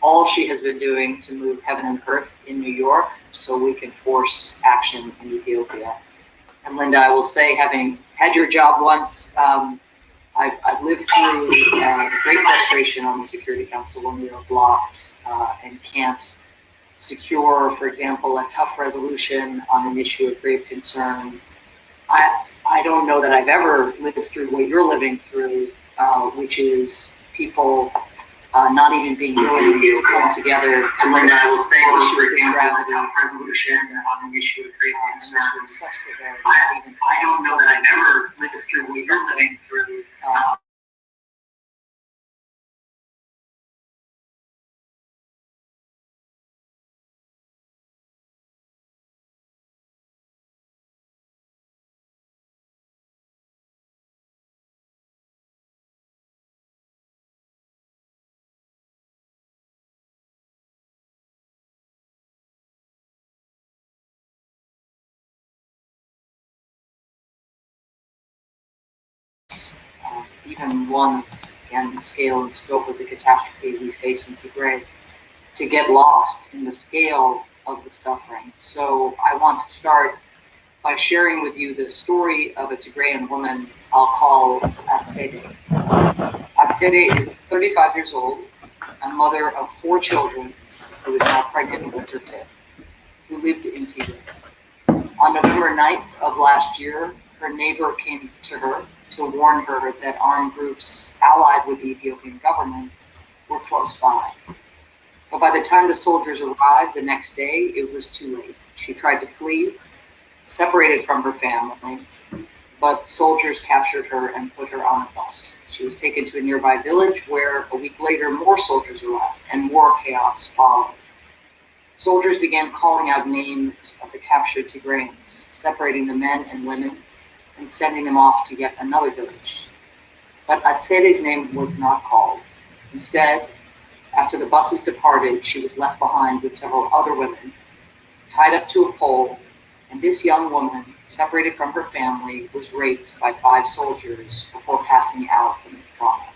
all she has been doing to move heaven and earth in New York so we can force action in Ethiopia. And Linda, I will say, having had your job once, I've lived through great frustration on the Security Council when we are blocked and can't secure, for example, a tough resolution on an issue of grave concern. I don't know that I've ever lived through what you're living through, which is people not even being willing to come together. And Linda, I will say, for example, a tough resolution on an issue of grave concern, such severity, I don't know that I've ever lived through what you're living through. Even one, again, the scale and scope of the catastrophe we face in Tigray, to get lost in the scale of the suffering. So I want to start by sharing with you the story of a Tigrayan woman I'll call Atsede. Atsede is 35 years old, a mother of 4 children who is now pregnant with her 5th, who lived in Tigray. On November 9th of last year, her neighbor came to her to warn her that armed groups allied with the Ethiopian government were close by. But by the time the soldiers arrived the next day, it was too late. She tried to flee, separated from her family, but soldiers captured her and put her on a bus. She was taken to a nearby village where a week later more soldiers arrived and more chaos followed. Soldiers began calling out names of the captured Tigrayans, separating the men and women and sending them off to yet another village. But Atsede's name was not called. Instead, after the buses departed, she was left behind with several other women, tied up to a pole, and this young woman, separated from her family, was raped by 5 soldiers before passing out in the trauma.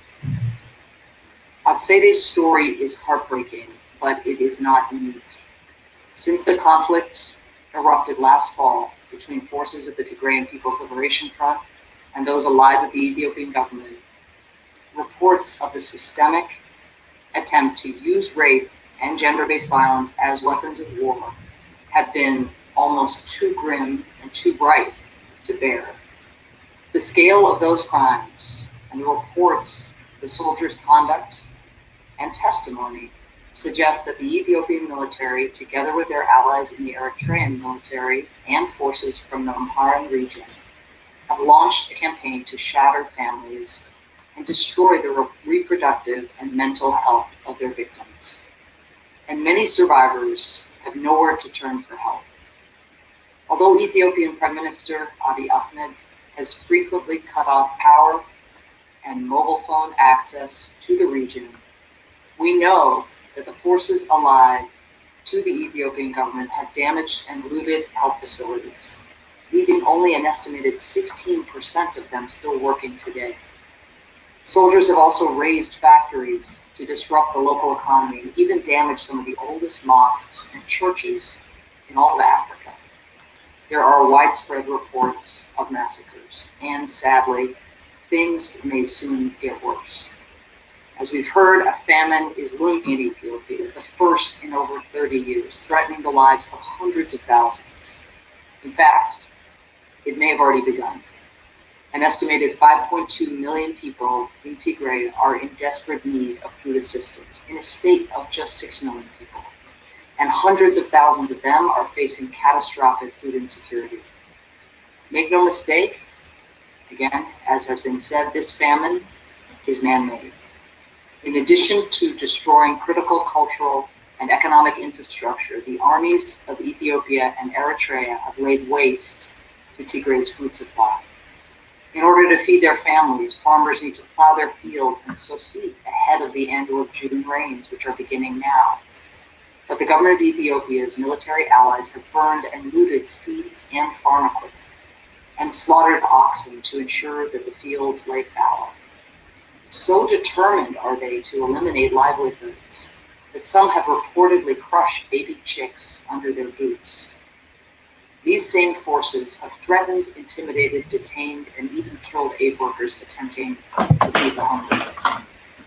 Atsede's story is heartbreaking, but it is not unique. Since the conflict erupted last fall between forces of the Tigrayan People's Liberation Front and those allied with the Ethiopian government, reports of the systemic attempt to use rape and gender-based violence as weapons of war have been almost too grim and too bright to bear. The scale of those crimes and the reports, the soldiers' conduct and testimony suggest that the Ethiopian military, together with their allies in the Eritrean military and forces from the Amhara region, have launched a campaign to shatter families and destroy the reproductive and mental health of their victims. And many survivors have nowhere to turn for help. Although Ethiopian Prime Minister Abiy Ahmed has frequently cut off power and mobile phone access to the region, we know that the forces allied to the Ethiopian government have damaged and looted health facilities, leaving only an estimated 16% of them still working today. Soldiers have also razed factories to disrupt the local economy and even damaged some of the oldest mosques and churches in all of Africa. There are widespread reports of massacres, and sadly, things may soon get worse. As we've heard, a famine is looming in Ethiopia, the first in over 30 years, threatening the lives of hundreds of thousands. In fact, it may have already begun. An estimated 5.2 million people in Tigray are in desperate need of food assistance in a state of just 6 million people. And hundreds of thousands of them are facing catastrophic food insecurity. Make no mistake, again, as has been said, this famine is man-made. In addition to destroying critical cultural and economic infrastructure, the armies of Ethiopia and Eritrea have laid waste to Tigray's food supply. In order to feed their families, farmers need to plow their fields and sow seeds ahead of the annual June rains, which are beginning now. But the government of Ethiopia's military allies have burned and looted seeds and farm equipment, and slaughtered oxen to ensure that the fields lay fallow. So determined are they to eliminate livelihoods that some have reportedly crushed baby chicks under their boots. These same forces have threatened, intimidated, detained, and even killed aid workers attempting to feed the hungry.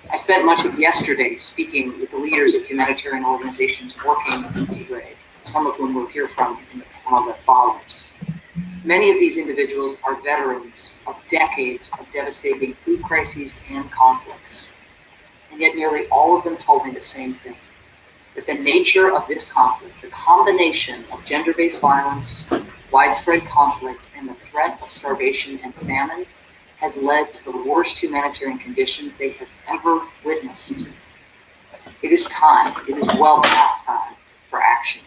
I spent much of yesterday speaking with the leaders of humanitarian organizations working in Tigray, some of whom we'll hear from in the panel that follows. Many of these individuals are veterans of decades of devastating food crises and conflicts. And yet nearly all of them told me the same thing, that the nature of this conflict, the combination of gender-based violence, widespread conflict, and the threat of starvation and famine has led to the worst humanitarian conditions they have ever witnessed. It is time, it is well past time for action.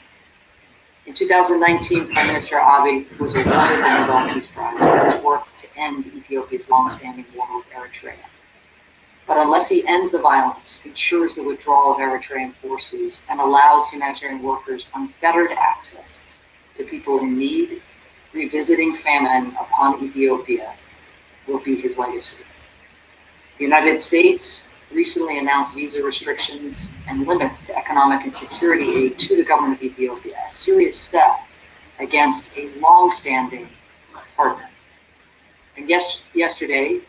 In 2019, Prime Minister Abiy was awarded the Nobel Peace Prize for his work to end Ethiopia's long-standing war with Eritrea. But unless he ends the violence, ensures the withdrawal of Eritrean forces, and allows humanitarian workers unfettered access to people in need, revisiting famine upon Ethiopia will be his legacy. The United States recently announced visa restrictions and limits to economic and security aid to the government of Ethiopia, a serious step against a long-standing partner. And yesterday,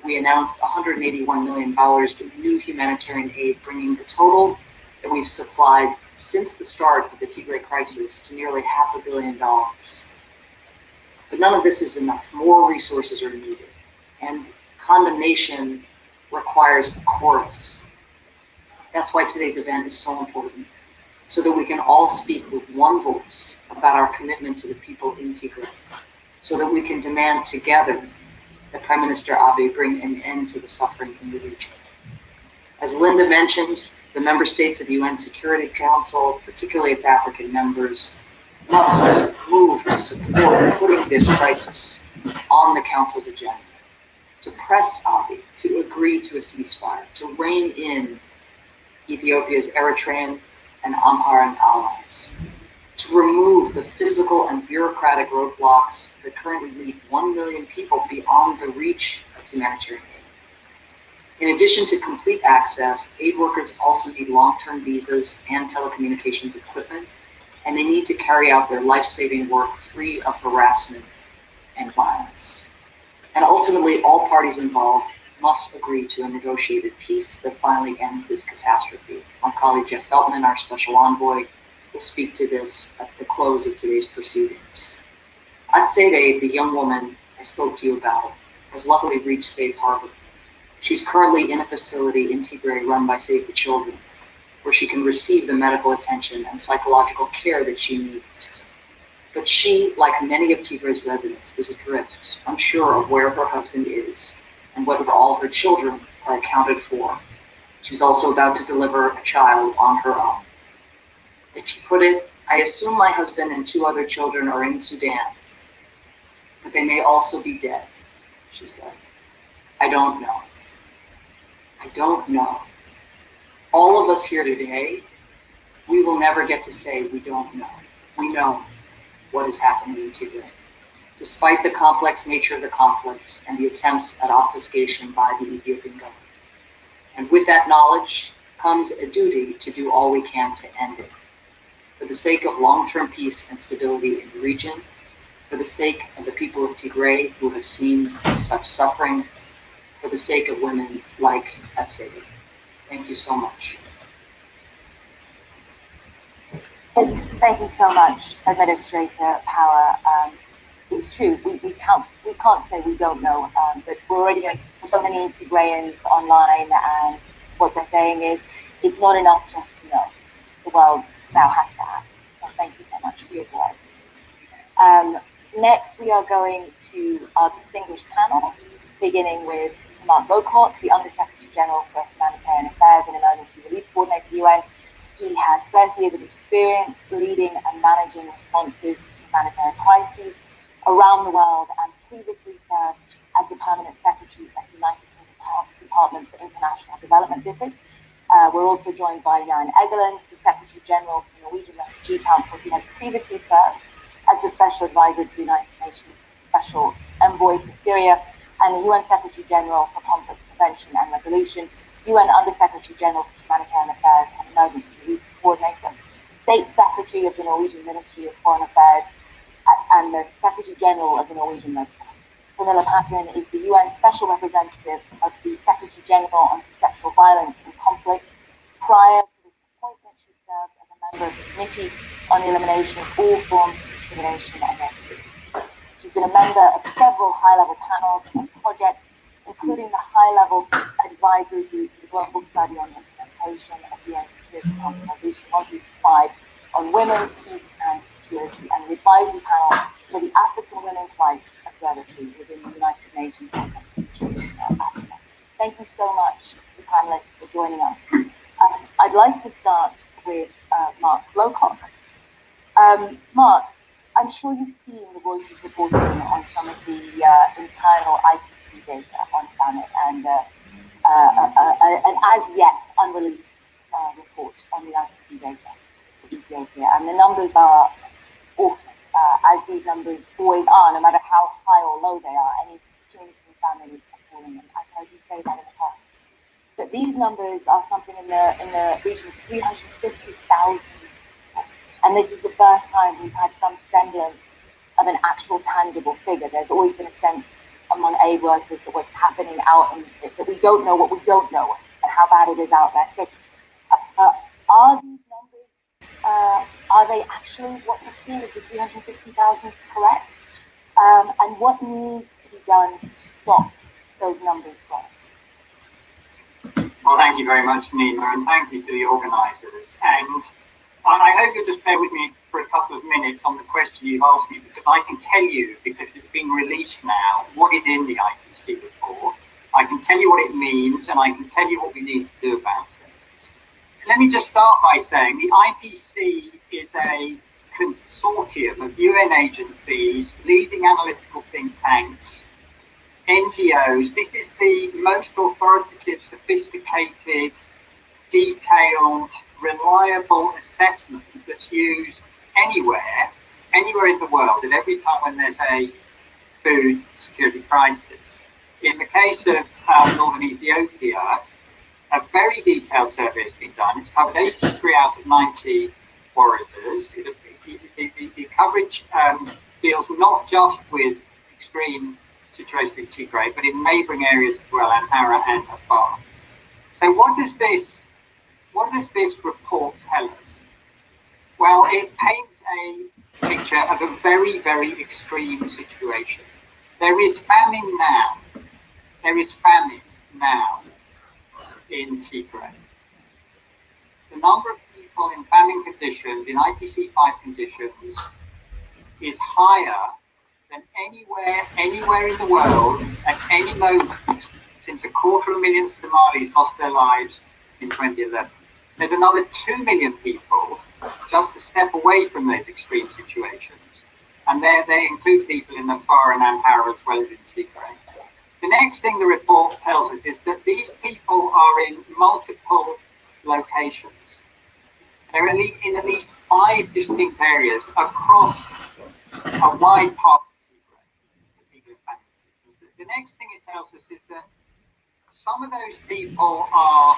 we announced $181 million in new humanitarian aid, bringing the total that we've supplied since the start of the Tigray crisis to nearly $500 million. But none of this is enough. More resources are needed. And condemnation requires a chorus. That's why today's event is so important, so that we can all speak with one voice about our commitment to the people in Tigray, so that we can demand together that Prime Minister Abiy bring an end to the suffering in the region. As Linda mentioned, the member states of the UN Security Council, particularly its African members, must move to support putting this crisis on the Council's agenda, to press Abiy to agree to a ceasefire, to rein in Ethiopia's Eritrean and Amharic allies, to remove the physical and bureaucratic roadblocks that currently leave 1 million people beyond the reach of humanitarian aid. In addition to complete access, aid workers also need long-term visas and telecommunications equipment, and they need to carry out their life-saving work free of harassment and violence. And ultimately, all parties involved must agree to a negotiated peace that finally ends this catastrophe. My colleague Jeff Feltman, our special envoy, will speak to this at the close of today's proceedings. Atsede, the young woman I spoke to you about, has luckily reached safe harbor. She's currently in a facility in Tigray run by Save the Children, where she can receive the medical attention and psychological care that she needs. But she, like many of Tigray's residents, is adrift, unsure of where her husband is and whether all her children are accounted for. She's also about to deliver a child on her own. As she put it, I assume my husband and 2 other children are in Sudan, but they may also be dead, she said. I don't know. I don't know. All of us here today, we will never get to say we don't know. We know what is happening in Tigray, despite the complex nature of the conflict and the attempts at obfuscation by the Ethiopian government. And with that knowledge comes a duty to do all we can to end it, for the sake of long-term peace and stability in the region, for the sake of the people of Tigray who have seen such suffering, for the sake of women like Atsede. Thank you so much. Thank you so much, Administrator Power. It's true, we can't say we don't know, but we're already getting so many Tigrayans online, and what they're saying is it's not enough just to know. The world now has to act. So thank you so much for your words. Next, we are going to our distinguished panel, beginning with Mark Bocourt, the Under-Secretary General for Humanitarian Affairs and Emergency Relief Coordinator at the UN. He has 30 years of experience leading and managing responses to humanitarian crises around the world, and previously served as the Permanent Secretary at the United Kingdom Department for International Development Visits. We're also joined by Jan Egeland, the Secretary General for the Norwegian Refugee Council. He has previously served as the Special Advisor to the United Nations Special Envoy for Syria, and the UN Secretary General for Conflict Prevention and Resolution, UN Under-Secretary General for Humanitarian Affairs and Emergency State Secretary of the Norwegian Ministry of Foreign Affairs and the Secretary General of the Norwegian Red Cross. Pernille Patten is the UN Special Representative of the Secretary General on Sexual Violence and Conflict. Prior to this appointment, she served as a member of the Committee on the Elimination of All Forms of Discrimination and Racism. She's been a member of several high-level panels and projects, including the High-Level Advisory Group for the Global Study on Implementation of UN Security Council Resolution 135 on Women, Peace and Security, and the Advisory Panel for the African Women's Rights Observatory within the United Nations Africa. Thank you so much, the panelists, for joining us. I'd like to start with Mark Lowcock. Mark, I'm sure you've seen the Voices reporting on some of the internal IPC data on Planet and an as yet unreleased report on the IPC data for Ethiopia. And the numbers are awful, as these numbers always are, no matter how high or low they are. Any community and families are falling them. I've heard you say that in the past. But these numbers are something in the region of 350,000. And this is the first time we've had some semblance of an actual tangible figure. There's always been a sense among aid workers that what's happening out, and that we don't know what we don't know, and how bad it is out there. So are these numbers, are they actually what you see as the 350,000 correct? And what needs to be done to stop those numbers growing? Well, thank you very much, Nina, and thank you to the organisers. And I hope you'll just bear with me for a couple of minutes on the question you've asked me, because I can tell you, because it's been released now, what is in the IPC report. I can tell you what it means, and I can tell you what we need to do about it. Let me just start by saying the IPC is a consortium of UN agencies, leading analytical think tanks, NGOs. This is the most authoritative, sophisticated, detailed, reliable assessment that's used anywhere in the world, at every time when there's a food security crisis. In the case of northern Ethiopia, a very detailed survey has been done. It's covered 83 out of 90 corridors. The coverage deals not just with extreme situations in Tigray, but in neighbouring areas as well, Amhara and Afar. So what does this report tell us? Well, it paints a picture of a very, very extreme situation. There is famine now. There is famine now in Tigray. The number of people in famine conditions, in IPC 5 conditions, is higher than anywhere in the world at any moment since 250,000 Somalis lost their lives in 2011. There's another 2 million people just a step away from those extreme situations. And they include people in Afar and Amhara as well as in Tigray. The next thing the report tells us is that these people are in multiple locations. They're in at least 5 distinct areas across a wide part of Tigray. The next thing it tells us is that some of those people are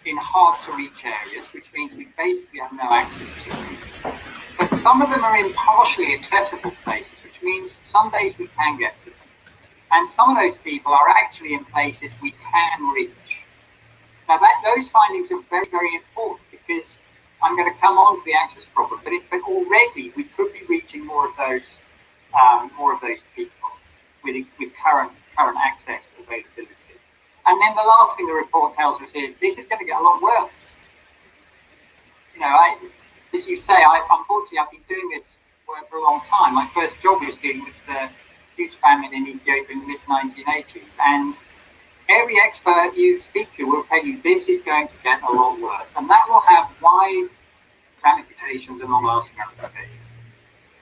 in hard-to-reach areas, which means we basically have no access to them. But some of them are in partially accessible places, which means some days we can get to them. And some of those people are actually in places we can reach. Now, those findings are very, very important, because I'm going to come on to the access problem, but already we could be reaching more of those people with current access availability. And then the last thing the report tells us is this is going to get a lot worse. You know, as you say, unfortunately I've been doing this work for a long time. My first job was dealing with the huge famine in Ethiopia in the mid-1980s, and every expert you speak to will tell you this is going to get a lot worse, and that will have wide ramifications and long-lasting ramifications.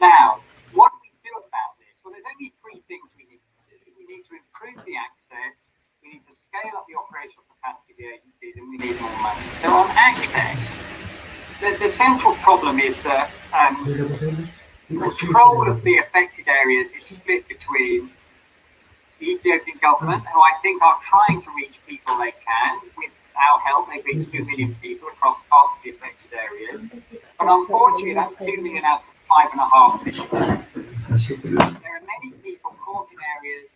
Now, what do we do about this? Well, there's only 3 things we need to do. We need to improve the access, we need to scale up the operational capacity of the agencies, and we need more money. So on access, the central problem is that control of the affected areas is split between the Ethiopian government, who I think are trying to reach people they can with our help. They've reached 2 million people across parts of the affected areas. But unfortunately, that's 2 million out of 5.5 million. There are many people caught in areas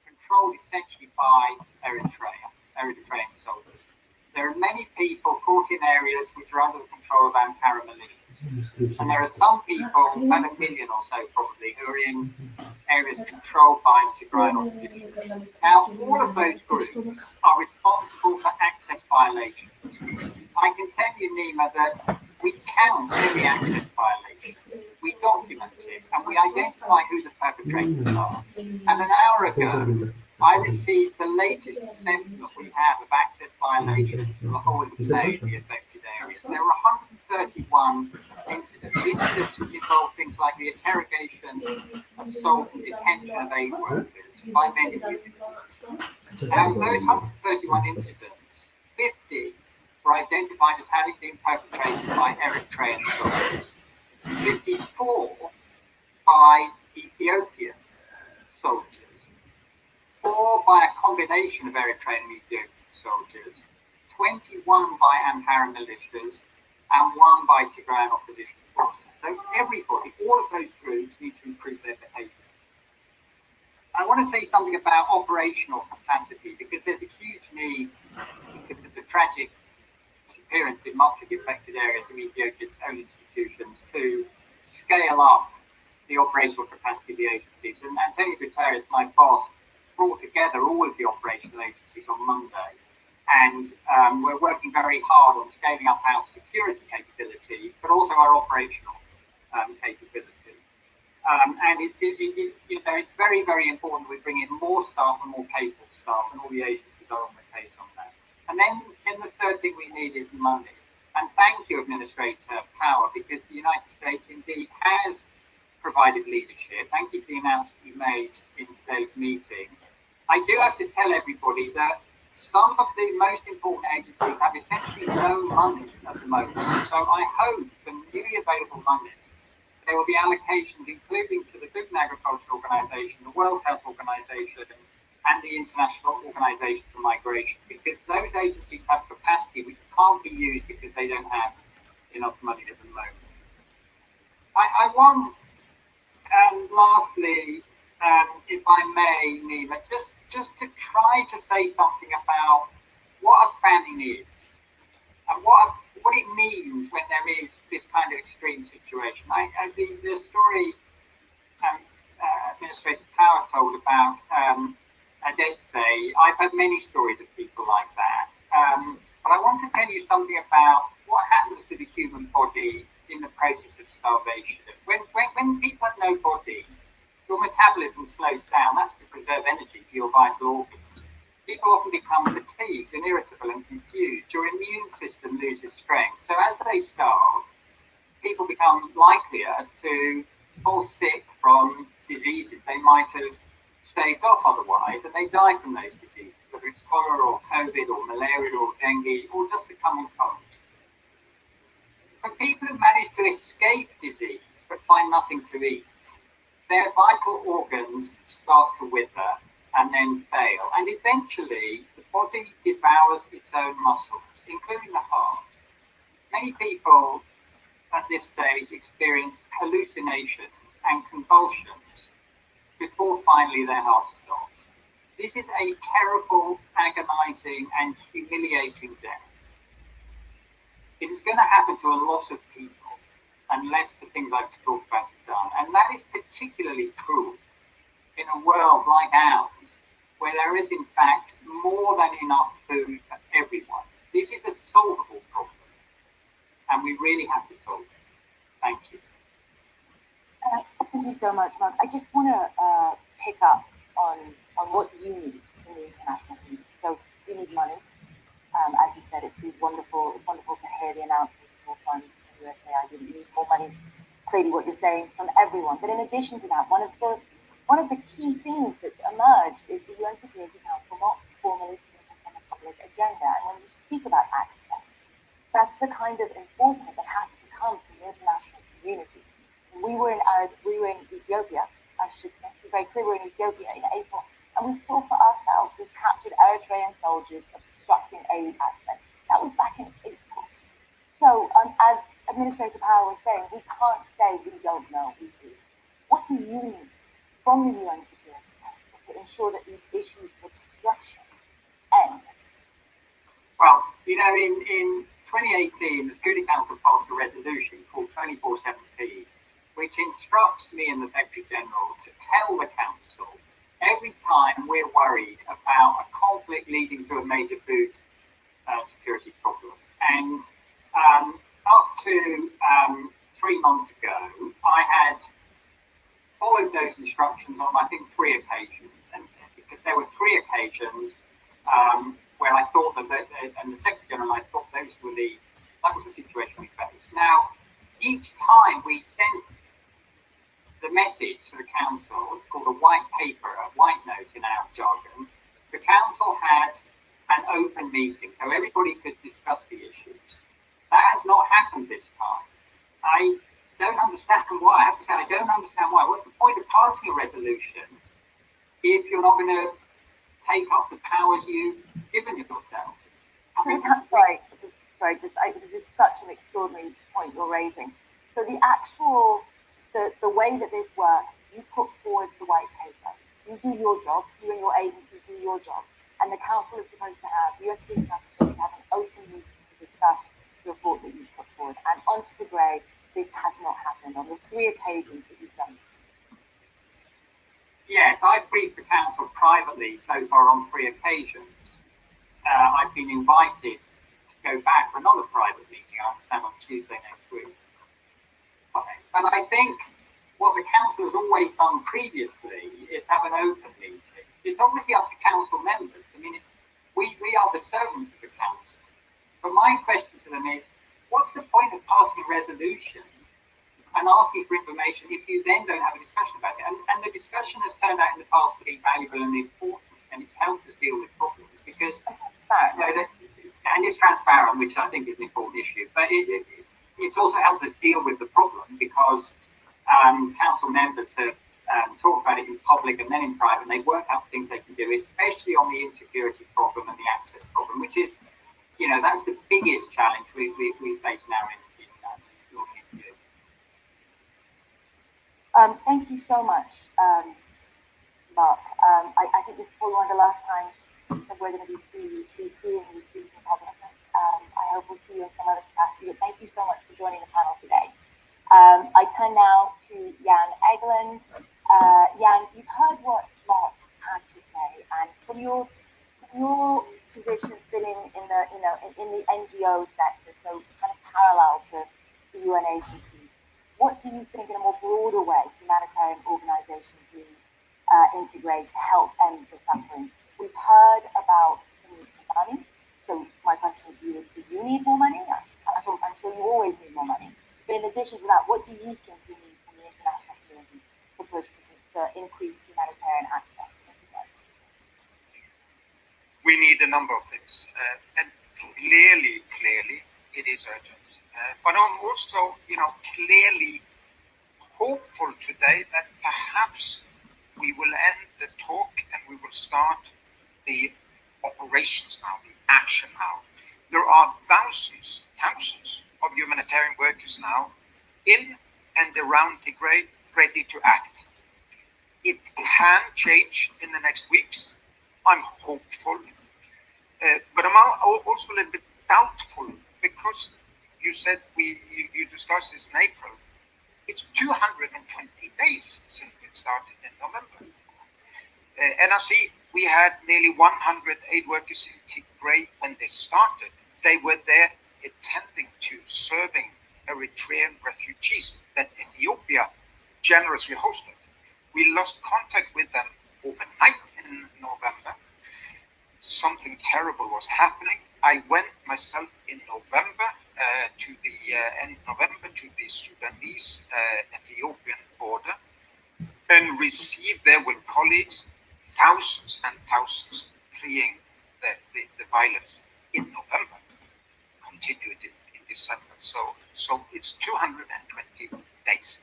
controlled essentially by Eritrean soldiers. There are many people caught in areas which are under the control of Ankara militias. And there are some people, about 1 million or so probably, who are in areas controlled by Tigrayan opposition. Now, all of those groups are responsible for access violations. I can tell you, Nima, that we count every access violation, we document it, and we identify who the perpetrators are. And an hour ago, I received the latest assessment we have of access violations for the whole of the affected areas. There were 131 incidents. Incidents which involve things like the interrogation, assault, and detention of aid workers by men in uniform. Now, those 131 incidents, 50 were identified as having been perpetrated by Eritrean soldiers, 54 by Ethiopian soldiers, 4 by a combination of Eritrean and Ethiopian soldiers, 21 by Amhara militias, and 1 by Tigrayan opposition forces. So everybody, all of those groups need to improve their behaviour. I want to say something about operational capacity, because there's a huge need, because of the tragic disappearance in much of the affected areas of Ethiopia's own institutions, to scale up the operational capacity of the agencies. And Antonio Guterres, my boss, brought together all of the operational agencies on Monday. And we're working very hard on scaling up our security capability, but also our operational capability. And it's very, very important we bring in more staff and more capable staff, and all the agencies are on the case on that. And then the third thing we need is money. And thank you, Administrator Power, because the United States indeed has provided leadership. Thank you for the announcement you made in today's meeting. I do have to tell everybody that some of the most important agencies have essentially no money at the moment. So I hope the newly available money, there will be allocations including to the Food and Agriculture Organization, the World Health Organization, and the International Organization for Migration, because those agencies have capacity which can't be used because they don't have enough money at the moment. I want, lastly, if I may, Nima, just to try to say something about what a famine is and what it means when there is this kind of extreme situation. The story Administrator Power told about say, I've had many stories of people like that. But I want to tell you something about what happens to the human body in the process of starvation. When people have no body, your metabolism slows down. That's to preserve energy for your vital organs. People often become fatigued and irritable and confused. Your immune system loses strength. So as they starve, people become likelier to fall sick from diseases they might have staved off otherwise, and they die from those diseases, whether it's cholera or COVID or malaria or dengue or just the common cold. For people who manage to escape disease but find nothing to eat, their vital organs start to wither and then fail, and eventually the body devours its own muscles, including the heart. Many people at this stage experience hallucinations and convulsions before finally their heart stops. This is a terrible, agonizing, and humiliating death. It is going to happen to a lot of people unless the things I've talked about are done. And that is particularly cruel in a world like ours, where there is in fact more than enough food for everyone. This is a solvable problem, and we really have to solve it. Thank you. Thank you so much, Mark. I just want to pick up on what you need in the international community. So you need money. As you said, it's wonderful. It's wonderful to hear the announcement of more funds from the USA. You need more money. Clearly, what you're saying from everyone. But in addition to that, one of the key things that's emerged is the UN Security Council not formally putting on a public agenda. And when you speak about access, that's the kind of enforcement that has to come from the international community. We were in Ethiopia, I should say, to be very clear, we were in Ethiopia in April, and we saw for ourselves with captured Eritrean soldiers obstructing aid access. That was back in April. So, as Administrator Power was saying, we can't say we don't know, we do. What do you need from the UN Security Council to ensure that these issues of obstruction end? Well, in 2018, the Security Council passed a resolution called 2417, which instructs me and the Secretary General to tell the Council every time we're worried about a conflict leading to a major food security problem. And up to 3 months ago, I had followed those instructions on, I think, 3 occasions. And because there were 3 occasions where I thought that, and the Secretary General and I thought that was the situation we faced. Now, each time we sent the message to the Council, it's called a white paper, a white note in our jargon, the Council had an open meeting so everybody could discuss the issues. That has not happened this time. I don't understand why. I have to say, I don't understand why. What's the point of passing a resolution if you're not going to take up the powers you've given yourselves? This is such an extraordinary point you're raising. So the way that this works, you put forward the white paper, you do your job, you and your agency do your job, and the Council is supposed to have, the US Security Council is supposed to have an open meeting to discuss the report that you put forward. And on Tigray, this has not happened on the 3 occasions that you've done. Yes, I've briefed the Council privately so far on 3 occasions. I've been invited to go back for another private meeting, I understand, on Tuesday next week. And I think what the Council has always done previously is have an open meeting. It's obviously up to Council members. I mean, we are the servants of the Council. But my question to them is, what's the point of passing a resolution and asking for information if you then don't have a discussion about it? And the discussion has turned out in the past to be valuable and important, and it's helped us deal with problems because, and it's transparent, which I think is an important issue, but it's also helped us deal with the problem because Council members have talked about it in public and then in private, and they've worked out things they can do, especially on the insecurity problem and the access problem, which is, that's the biggest challenge we face now in European. Thank you so much, Mark. I think this is probably one of the last times that we're going to be seeing you speak in public. I hope we'll see you in some other capacity. But thank you so much for joining the panel today. I turn now to Jan Egeland. Jan, you've heard what Mark had to say, and from your position sitting in the NGO sector, so kind of parallel to the UN agencies, what do you think in a more broader way humanitarian organizations need integrate to help end the suffering? We've heard about the need for money. So my question to you is, do you need more money? I'm sure you always need more money. But in addition to that, what do you think we need from the international community to push for increased humanitarian access? We need a number of things, and clearly, it is urgent. But I'm also, clearly hopeful today that perhaps we will end the talk and we will start the operations now, the action now. There are thousands of humanitarian workers now in and around Tigray ready to act. It can change in the next weeks. I'm hopeful, but I'm also a little bit doubtful because you said you discussed this in April. It's 220 days since it started in November. NRC, we had nearly 100 aid workers in Tigray when this started. They were there attending to serving Eritrean refugees that Ethiopia generously hosted. We lost contact with them overnight in November. Something terrible was happening. I went myself in November end November to the Sudanese Ethiopian border and received there with colleagues thousands and thousands fleeing the violence in November, continued in December. So it's 220 days.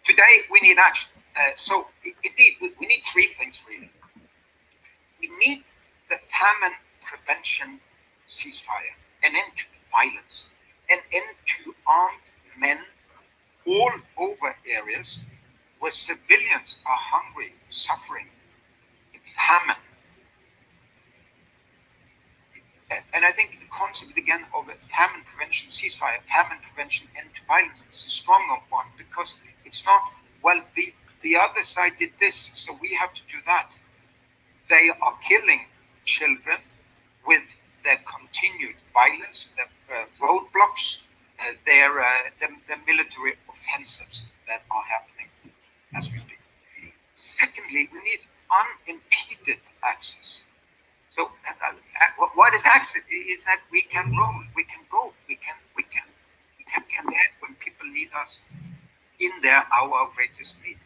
Today we need action. So indeed, we need three things really. We need the famine prevention ceasefire, an end to violence, an end to armed men all over areas where civilians are hungry, suffering, in famine. And I think the concept again of a famine prevention ceasefire, famine prevention end to violence is a stronger one because it's not, well, the other side did this, so we have to do that. They are killing children with their continued violence, their roadblocks, their military offensives that are happening as we speak. Secondly, we need unimpeded access. So what is access? Is that we can roll, we can go, we can connect when people need us in their hour of greatest need.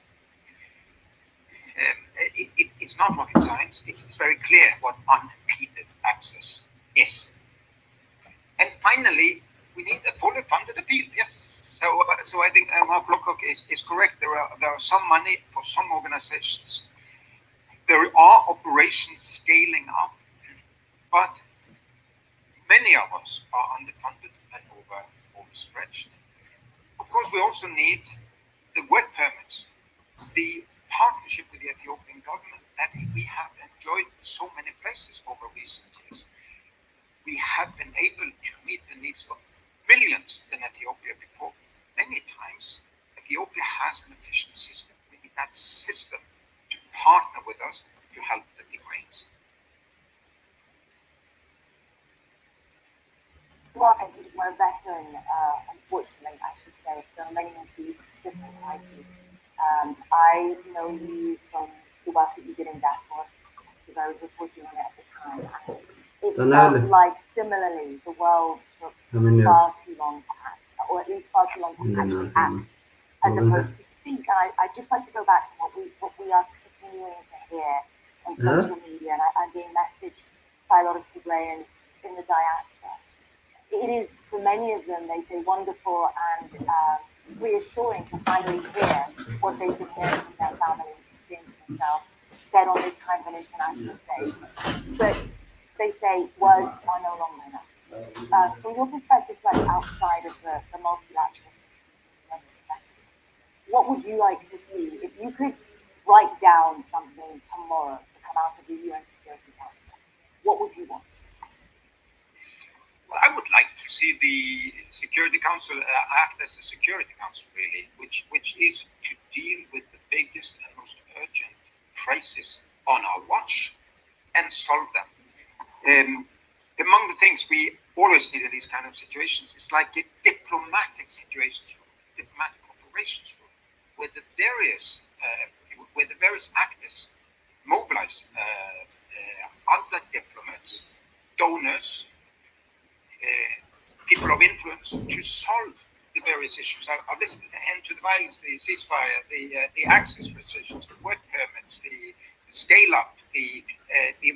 It's not rocket science. It's very clear what unimpeded access is. And finally, we need a fully funded appeal. Yes. So I think Mark Lockock is correct. There are some money for some organizations. There are operations scaling up, but many of us are underfunded and overstretched. Of course, we also need the work permits, the partnership with the Ethiopian government that we have enjoyed so many places over recent years. We have been able to meet the needs of millions in Ethiopia before. Many times, Ethiopia has an efficient system. We need that system to partner with us to help the Tigrayans. Well, I think we're a veteran, unfortunately, I should say, so many of these different crises. I know you from the work that you did in Darfur, because I was reporting on it at the time. And it felt like, similarly, the world took far too long to act, or at least far too long to actually act, as opposed to speak. And I'd just like to go back to what we are continuing to hear on social media, and I'm being messaged by a lot of Tigrayans in the diaspora. It is, for many of them, they say, wonderful and reassuring to finally hear what they've been hearing from their families, experiencing themselves, said on this kind of an international stage. But they say words are no longer enough. From your perspective, like outside of the multilateral system, what would you like to see if you could write down something tomorrow to come out of the UN Security Council? What would you want? Well, I would like to see the Security Council act as a Security Council, really, which is to deal with the biggest and most urgent crisis on our watch and solve them. Among the things we always need in these kind of situations is like a diplomatic situations room, diplomatic operations room, where the various actors mobilize other diplomats, donors, people of influence to solve the various issues. I've listened to End to the Violence, the ceasefire, the access restrictions, the work permits, the scale up, the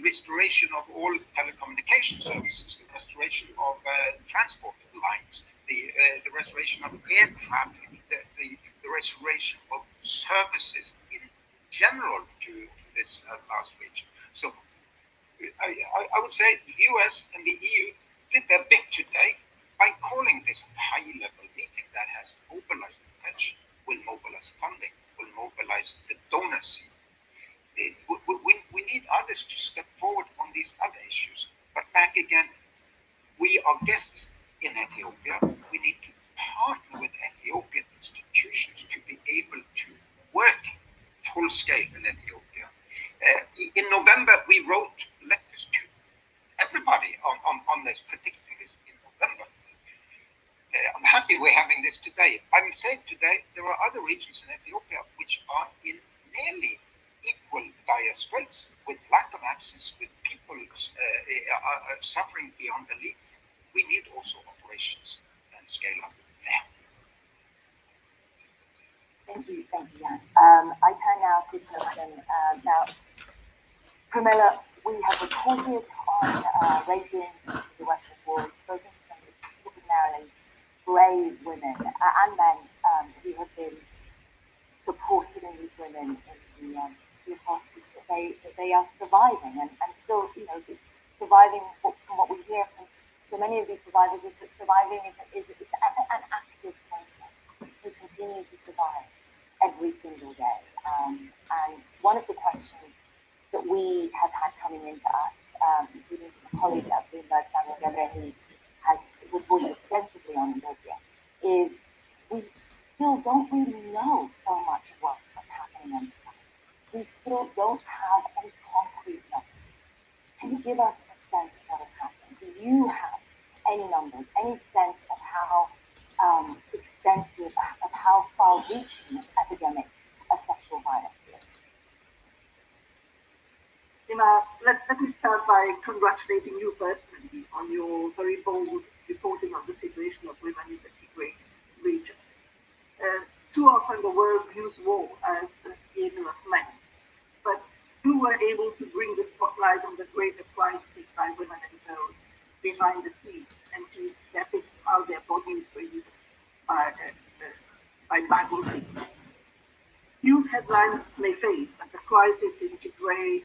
restoration of all telecommunication services, the restoration of transport lines, the restoration of air traffic, the restoration of services in general to this last region. So I would say the US and the EU did their bit today by calling this high-level meeting that has mobilized attention, will mobilize funding, will mobilize the donors. We need others to step forward on these other issues. But back again, we are guests in Ethiopia. We need to partner with Ethiopian institutions to be able to work full scale in Ethiopia. In November, we wrote letters to everybody on this, predicting this in November. I'm happy we're having this today. I'm saying today there are other regions in Ethiopia which are in nearly equal dire straits with lack of access, with people suffering beyond belief. We need also operations and scale up there. Thank you, Jan. I turn now to Pramila. Now, Pramila, we have reported on raiding the Western Wall, spoken to some extraordinarily brave women and men who have been supporting these women in the atrocities that they are surviving, and still, surviving from what we hear from so many of these survivors is that surviving is an active process. You continue to survive every single day. And one of the questions that we have had coming into us, including a colleague at Bloomberg, Samuel Gabriel, who has reported extensively on Ethiopia, is we still don't really know so much of what's happening on the ground. We still don't have any concrete numbers. Can you give us a sense of what is happening? Do you have any numbers, any sense of how extensive, of how far-reaching this epidemic of sexual violence is? Let me start by congratulating you personally on your very bold reporting of the situation of women in the Tigray region. Too often the world views war as the creation of men, but you were able to bring the spotlight on the greater price paid by women and girls behind the scenes, and to depict how their bodies were used by battlefields. News headlines may fade, but the crisis in Tigray,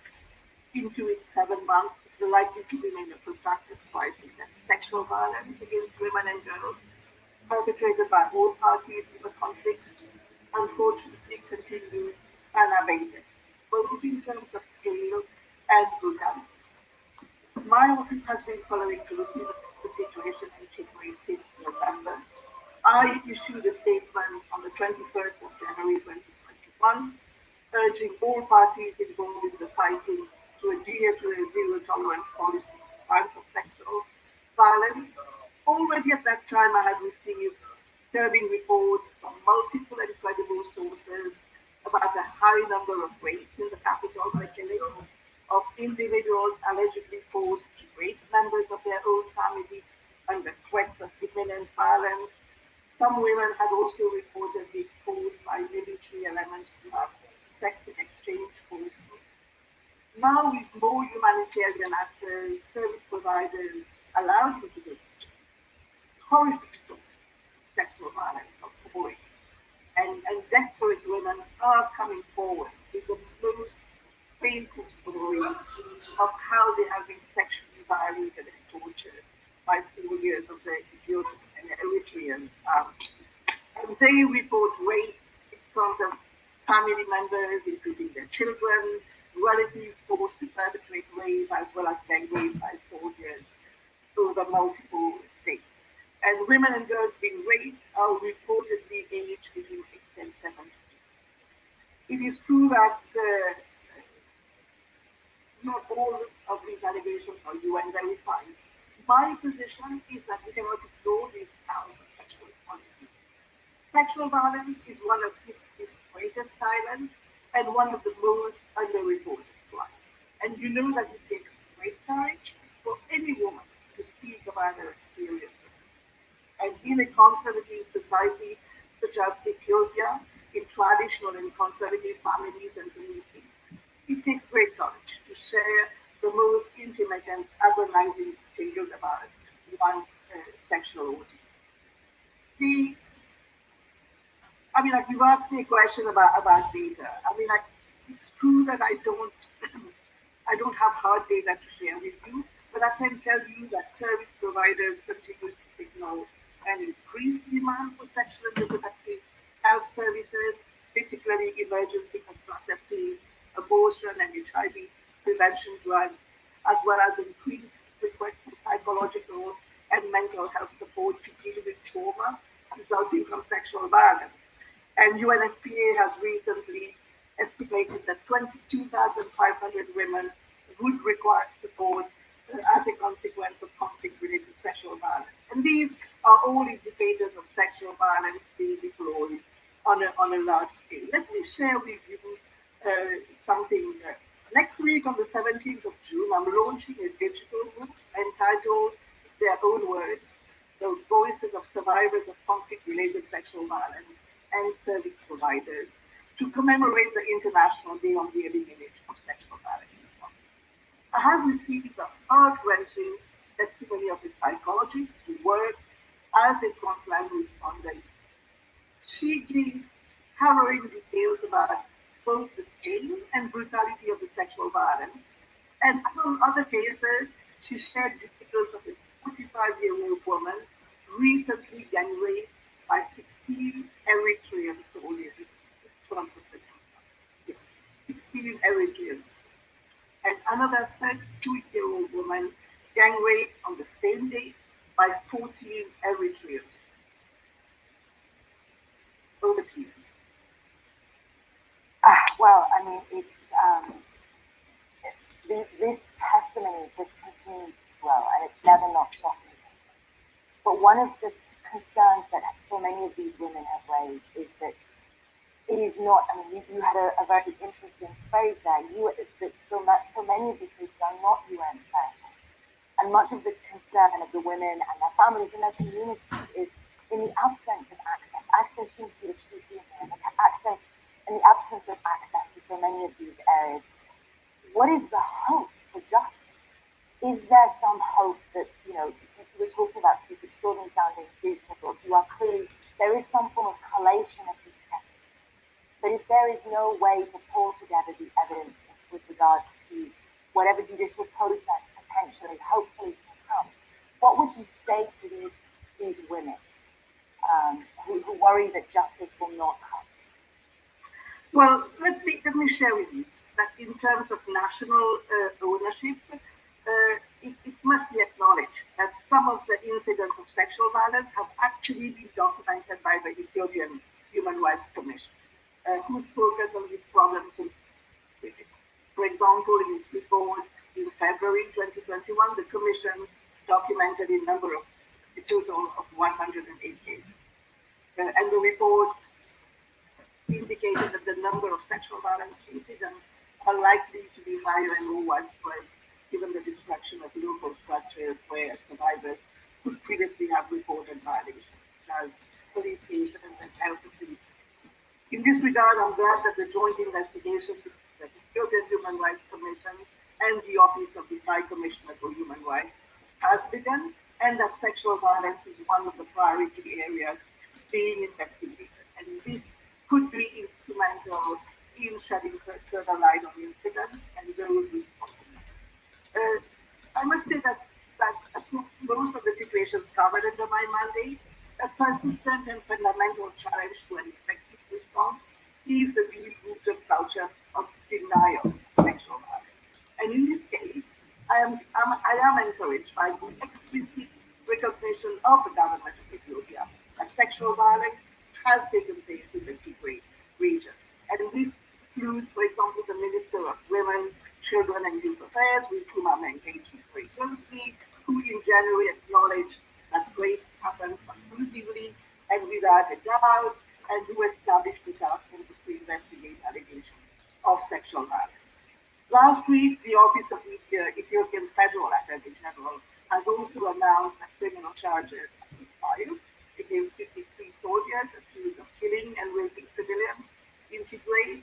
into its 7 months, is likely to remain a protracted crisis, and sexual violence against women and girls, perpetrated by all parties in the conflict, unfortunately continues unabated, both in terms of scale and brutality. My office has been following closely the situation in Tigray since November. I issued a statement on the 21st of January 2021, urging all parties involved in the fighting to adhere to a zero-tolerance policy in crimes of sexual violence. Already at that time, I had received disturbing reports from multiple and credible sources about a high number of rapes in the capital, the killing of individuals allegedly forced to rape members of their own family under threats of imminent violence. Some women had also reported being forced by military elements to have sex in exchange for food. Now, with more humanitarian actors, service providers allowed into the region, horrific stories, sexual violence of boys, and desperate women are coming forward with the most painful stories of how they have been sexually violated and tortured by soldiers of the Ethiopian and Eritrean army. And they report rape in front of family members, including their children, relatives forced to perpetrate rape, as well as gang rape by soldiers over multiple days. And women and girls being raped are reportedly aged between 6 and 17. It is true that not all of these allegations are UN verified. My position is that we cannot ignore these accounts of sexual equality. Sexual violence is one of its greatest silence and one of the most underreported crimes. And you know that it takes great courage for any woman to speak about her experiences. And in a conservative society such as Ethiopia, in traditional and conservative families and communities, it takes great courage to share the most intimate and agonizing details about one's sexual ordeal. You've asked me a question about data. It's true that I don't have hard data to share with you, but I can tell you that service providers continue to signal an increased demand for sexual and reproductive health services, particularly emergency contraceptives, abortion and HIV prevention drugs, as well as increased requests for psychological and mental health support to deal with trauma resulting from sexual violence. And UNFPA has recently estimated that 22,500 women would require support as a consequence of conflict-related sexual violence. And these are all indicators of sexual violence being deployed on a large scale. Let me share with you something. Next week, on the 17th of June, I'm launching a digital book entitled, their own words, The Voices of Survivors of Conflict-Related Sexual Violence and Service Providers, to commemorate the International Day on the Elimination of Sexual Violence. I have received the heart-wrenching testimony of a psychologist who worked as a frontline responder. She gives harrowing details about both the scale and brutality of the sexual violence. And among other cases, she shared details of a 45-year-old woman recently gang raped by 16 Eritrean soldiers in front of the campsite. Yes, 16 Eritreans. And another 32-year-old woman gang raped on the same day by 14 Eritreans. Over to you. Well, I mean, this testimony just continues to grow, and it's never not shocking. But one of the concerns that so many of these women have raised is that it is not. I mean, you had a very interesting phrase there. That so many of these cases are not UN friendly, and much of the concern of the women and their families and their communities is in the absence of access. Access seems to be the key thing here. Access, in the absence of access to so many of these areas, what is the hope for justice? Is there some hope that, we're talking about this extraordinary sounding digital book, you are clearly, there is some form of collation of these texts. But if there is no way to pull together the evidence with regards to whatever judicial process potentially, hopefully can come, what would you say to these women who worry that justice will not come? Well, let me share with you that in terms of national ownership, it must be acknowledged that some of the incidents of sexual violence have actually been documented by the Ethiopian Human Rights Commission, whose focus on these problems is critical. For example, in its report in February 2021, the Commission documented a total of 108 cases. And the report indicated that the number of sexual violence incidents are likely to be higher and more widespread given the destruction of local structures where survivors could previously have reported violations, such as police stations and health facilities. In this regard, I'm glad that the joint investigation between the Ethiopian Human Rights Commission and the Office of the High Commissioner for Human Rights has begun, and that sexual violence is one of the priority areas being investigated. And this could be instrumental in shedding further light on incidents and those responsible. I must say that most of the situations covered under my mandate, a persistent and fundamental challenge to an effective response is the deep-rooted culture of denial of sexual violence. And in this case, I am encouraged by the explicit recognition of the government of Ethiopia that sexual violence has taken place in the Tigray region. And this includes, for example, the Minister of Women, Children and Youth Affairs, with whom I'm engaged very closely, who in January acknowledged that rape happened conclusively and without a doubt, and who established a task force to investigate allegations of sexual violence. Last week, the Office of the Ethiopian Federal Attorney General has also announced that criminal charges have been filed against 53 soldiers accused of killing and raping civilians in Tigray.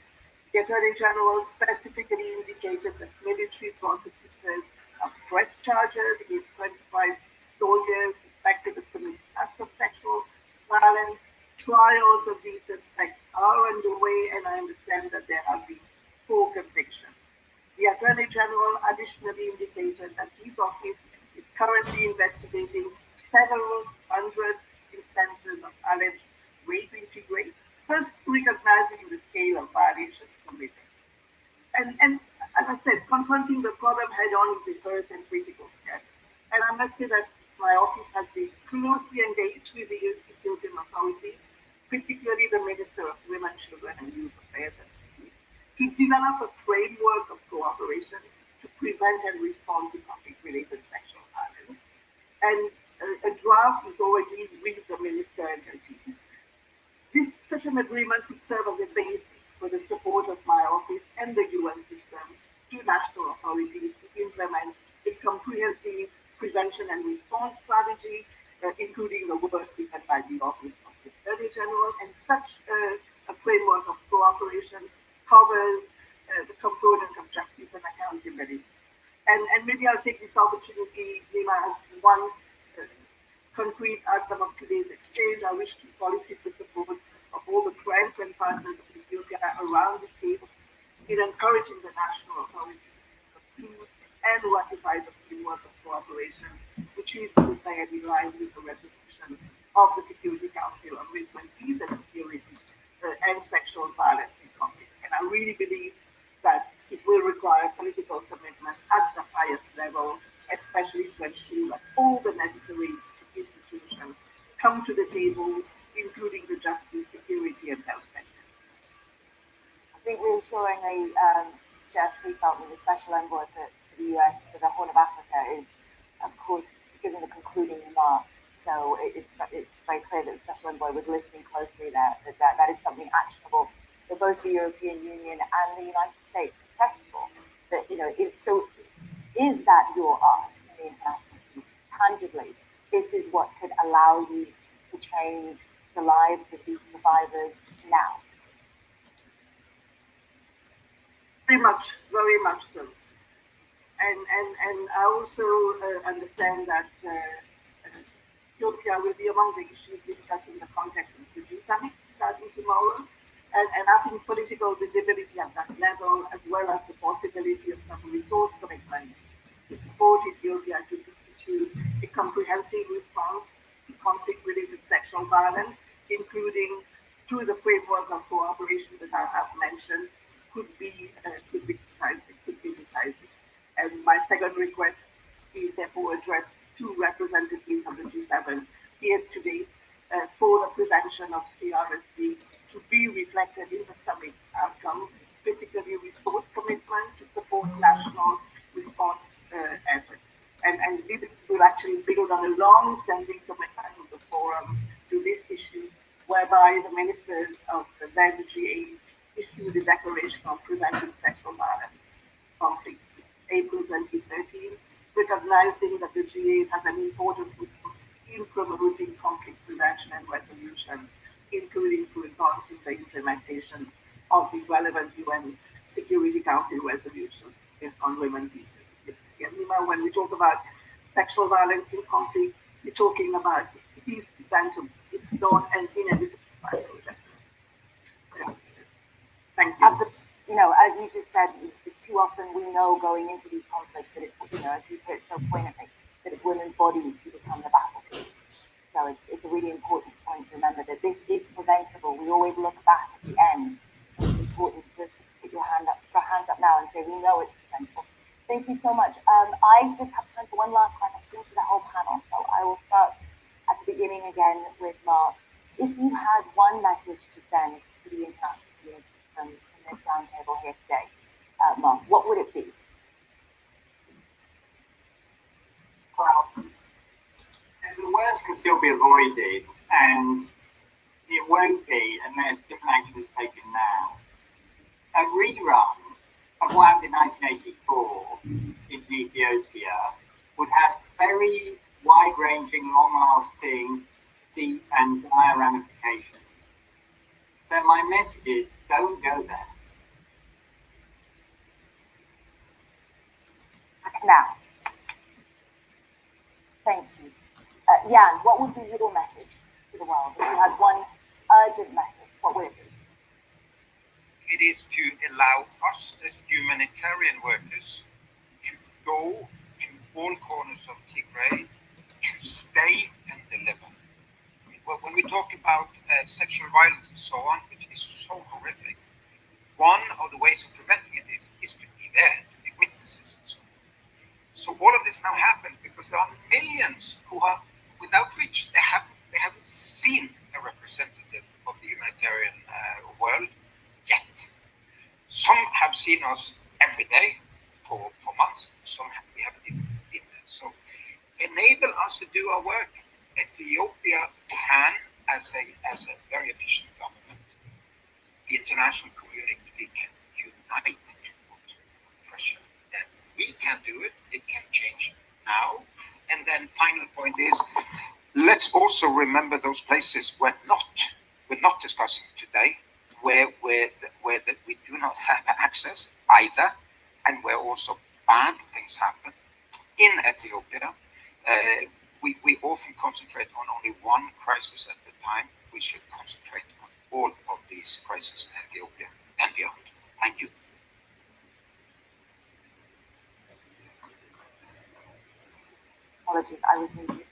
The Attorney General specifically indicated that military prosecutors have pressed charges against 25 soldiers suspected of committing acts of sexual violence. Trials of these suspects are underway, and I understand that there have been 4 convictions. The Attorney General additionally indicated that his office is currently investigating several hundred instances of alleged rape in Tigray, first recognizing the scale of violations committed. And as I said, confronting the problem head-on is a first and critical step. And I must say that my office has been closely engaged with the Ethiopian authorities, particularly the Minister of Women, Children and Youth Affairs, to develop a framework of cooperation to prevent and respond to conflict-related sexual violence. And a draft is already with the Minister and her team. Such an agreement would serve as a basis for the support of my office and the UN system to national authorities to implement a comprehensive prevention and response strategy, including the work given by the Office of the Attorney General. And such a framework of cooperation covers the component of justice and accountability. And maybe I'll take this opportunity, Nima, as one concrete outcome of today's exchange. I wish to solicit the support of all the friends and partners of Ethiopia around this table in encouraging the national authorities to conclude and ratify the framework of cooperation, which is prepared in line with the resolution of the Security Council on Movement, Peace and Security and Sexual Violence in Conflict. And I really believe that it will require political commitment at the highest level, especially to ensure that all the necessary institutions come to the table, including the justice, security, and health sector. I think reassuringly, Jeff, we felt that the Special Envoy for the US for the Horn of Africa is, of course, giving the concluding remarks. So it's very clear that the Special Envoy was listening closely there, that is something actionable for both the European Union and the United States to press for. That, so is that your ask in the international community? Tangibly, this is what could allow you to change the lives of these survivors now? Very much so. And I also understand that Ethiopia will be among the issues discussed in the context of the G-Summit starting tomorrow. And I think political visibility at that level, as well as the possibility of some resource commitments to support Ethiopia to institute a comprehensive response to conflict-related sexual violence, including through the framework of cooperation that I have mentioned, could be decisive. And my second request is therefore addressed to representatives of the G7 here today for the prevention of CRSD to be reflected in the summit outcome, particularly resource commitment to support national response efforts. And this will actually build on a long-standing commitment of the forum to this issue, whereby the ministers of the then G8 issued a declaration on preventing sexual violence conflict April 2013, recognizing that the G8 has an important role in promoting conflict prevention and resolution, including through advancing the implementation of the relevant UN Security Council resolutions on women, peace, and security. And when we talk about sexual violence in conflict, we're talking about peace preventable. It's not an inevitable process. Yeah. Thank you. As you just said, too often we know going into these conflicts that it's, as you put so poignantly, that it's women's bodies who become the battlefield. So it's a really important point to remember that this is preventable. We always look back at the end. It's important to put your hands up now and say, we know it's preventable. Thank you so much. I just have time for one last question for the whole panel. So I will start at the beginning again with Mark. If you had one message to send to the international community from this roundtable here today, Mark, what would it be? Well, the worst can still be avoided, and it won't be unless different action is taken now. A rerun of what happened in 1984 in Ethiopia would have very wide-ranging, long-lasting, deep and dire ramifications. So my message is, don't go there. Now, thank you. Jan, what would be your message to the world? If you had one urgent message, what would it be? It is to allow us as humanitarian workers to go to all corners of Tigray, to stay and deliver. When we talk about sexual violence and so on, which is so horrific, one of the ways of preventing it is to be there, to be witnesses and so on. So all of this now happens because there are millions who are without reach. They haven't seen a representative of the humanitarian world yet. Some have seen us every day for months. Some we haven't even been there. So enable us to do our work. Ethiopia can, as a very efficient government, the international community can unite to put pressure. And we can do it. It can change now. And then final point is, let's also remember those places we're not discussing today, where we do not have access either, and where also bad things happen. In Ethiopia, we often concentrate on only one crisis at a time. We should concentrate on all this crisis in Ethiopia and beyond. Thank you. Apologies, I was muted.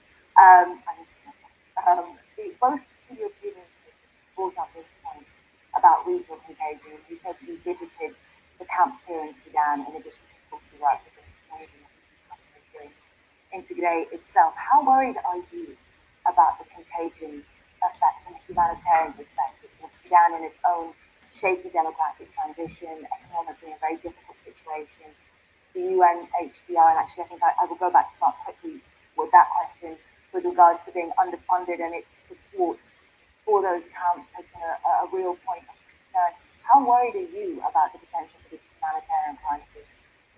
Both the European institutions brought up this point about regional contagion. You said you visited the camps here in Sudan, in addition to, of course, the work that the Canadian is doing in Tigray itself. How worried are you about the contagion effect from a humanitarian perspective? Sudan, in its own shaky demographic transition, economically a very difficult situation. The UNHCR, and actually I think I will go back to Mark quickly with that question with regards to being underfunded and its support for those camps has been a real point of concern. How worried are you about the potential for this humanitarian crisis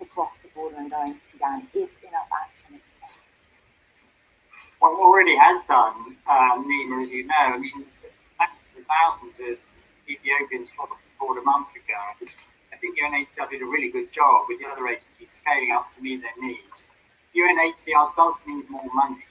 to cross the border and go into Sudan if enough action is taken? Well, it already has done, Nima, as you know. I mean, thousands of Ethiopians crossed the border months ago. I think UNHCR did a really good job with the other agencies scaling up to meet their needs. UNHCR does need more money.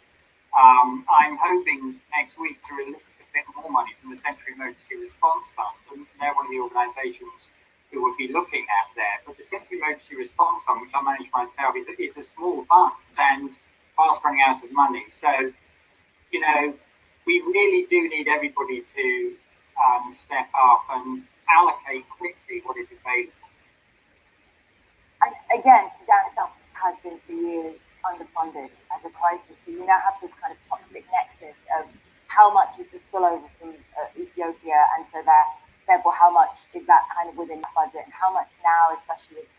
I'm hoping next week to release a bit more money from the Central Emergency Response Fund, and they're one of the organisations who will be looking at there. But the Central Emergency Response Fund, which I manage myself, is a small fund and fast running out of money. So, you know, we really do need everybody to step up and allocate quickly what is available. And again, Sudan itself has been for years underfunded as a crisis. So you now have this kind of toxic nexus of how much is the spillover from Ethiopia, and so therefore how much is that kind of within the budget, and how much now, especially with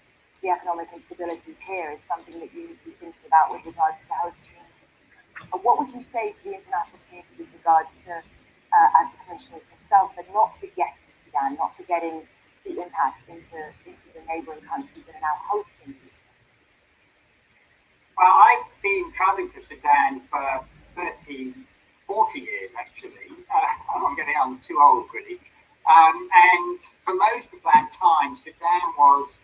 the economic instability here, is something that you need to be thinking about with regards to the host community. What would you say to the international community with regards to, as the commissioners themselves, but not forgetting Sudan, not forgetting the impact into the neighbouring countries that are now hosting you? Well, I've been travelling to Sudan for 40 years, actually. I'm too old, really. And for most of that time, Sudan was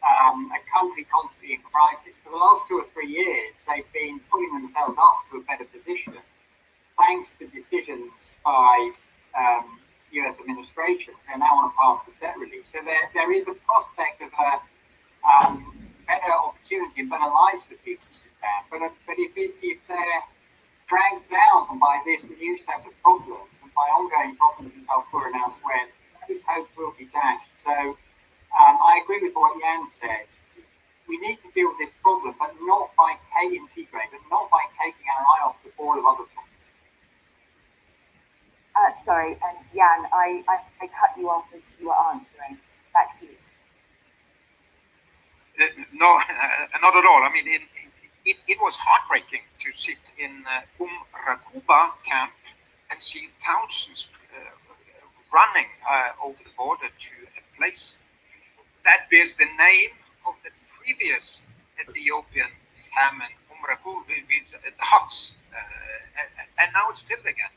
a country constantly in crisis. For the last 2 or 3 years, they've been putting themselves up to a better position, thanks to decisions by US administrations. They're now on a path to debt relief. So there is a prospect of a better opportunity and better lives for people in Sudan. But if they're dragged down by this new set of problems and by ongoing problems in Darfur and elsewhere, those hopes will be dashed. So I agree with what Jan said. We need to deal with this problem, but not by taking Tigray, but not by taking our eye off the ball of other problems. Sorry, and Jan, I cut you off as you were answering. Back to you. No, not at all. I mean, it was heartbreaking to sit in Rakuba camp and see thousands running over the border to a place that bears the name of the previous Ethiopian famine, Rakuba, the huts, and now it's filled again.